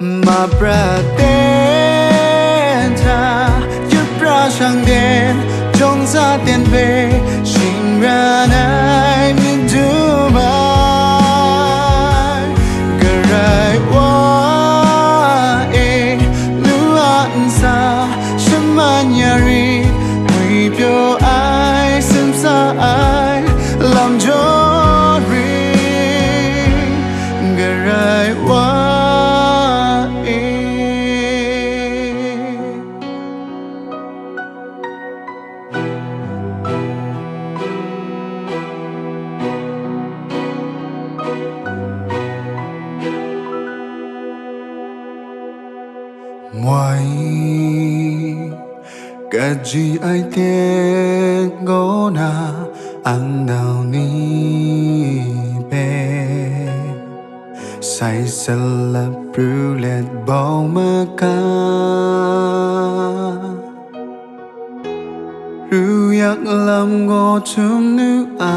mà bra tên ta giúp ra sang đen trong gia tiền về sinh ra này mình du mai gờ rai wa e lu an sa shama nyari quy biểu ai sim sa ai làm cho riêng gờ rai wa ngoài cái gì ai tên ngô na ăn nào ni bè say sờ lập rưu lẹt bao mơ ca rưu yak làm ngô chung nữ ai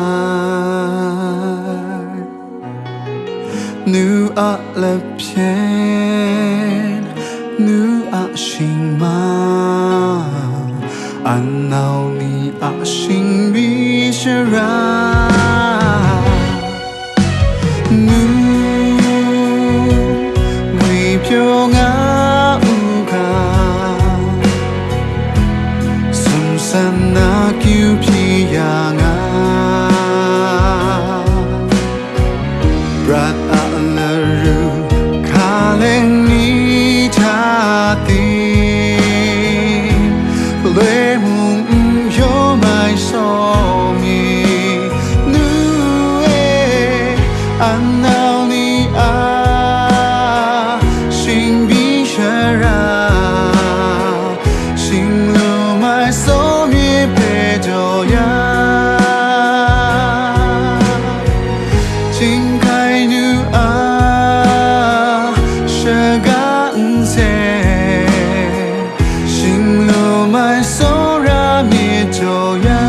nữ a lập phiền nữ a sinh ma anh nào ni a sinh bi ra nữ vì phiêu ngã u ca Sumtsan na kiu pi ya nga brat a la ru ka leng ni ta tin lê mung yo mai so mi nu e an nào ni a sinh bi ra sinh lu mai so mi pe do ya chính khai nu a sẽ gắn sẽ sinh lu mai so ra mi do ya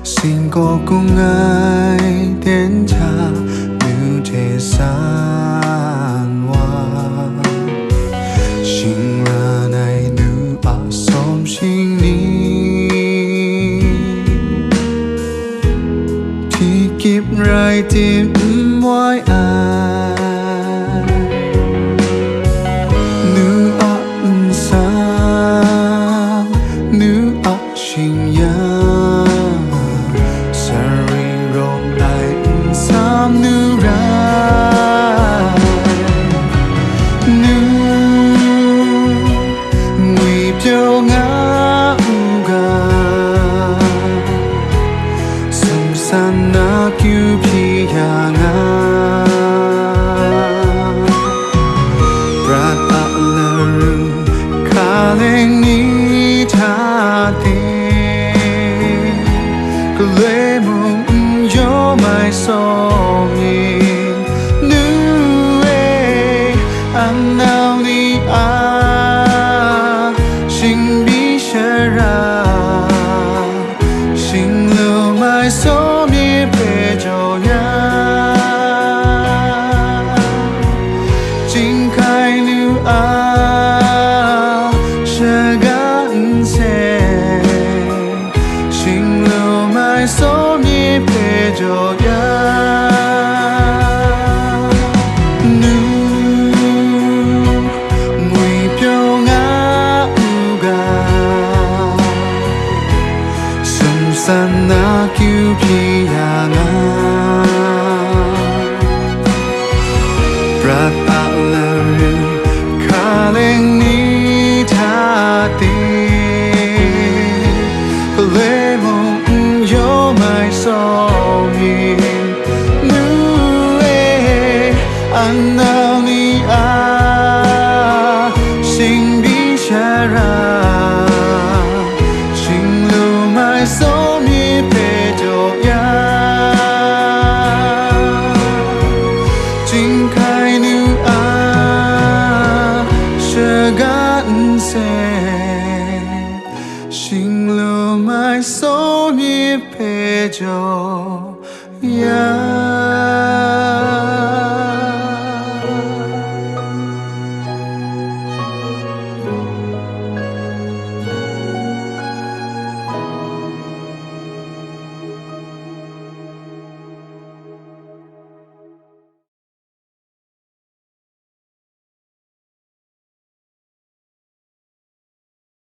xin cô cùng ai đến cha như thế gian hoa sinh ra này nữ a xóm sinh ni thì kiếp rai tìm mỗi ai nữ a sang nữ a sinh ya nữ ra nữ nguy phiêu ngã u ga Sumtsan na kiu pi ya nga brat a la ru ka leng ni ta tin lê mung yo mai so mi nu e an nào ni a sinh bi ra sinh lu mai so mi pe do ya chính khai nu a sẽ gắn sẽ sinh lu mai so mi pe do ya nữ nguy phiêu ngã u ga Sumtsan na kiu pi ya nga brat a la ru ka leng ni ta tin lê mung yo mai so mi nu mai so mi pe jo ya Jing kai nu a she ga Nsen Xing lu mai so mi pe jo ya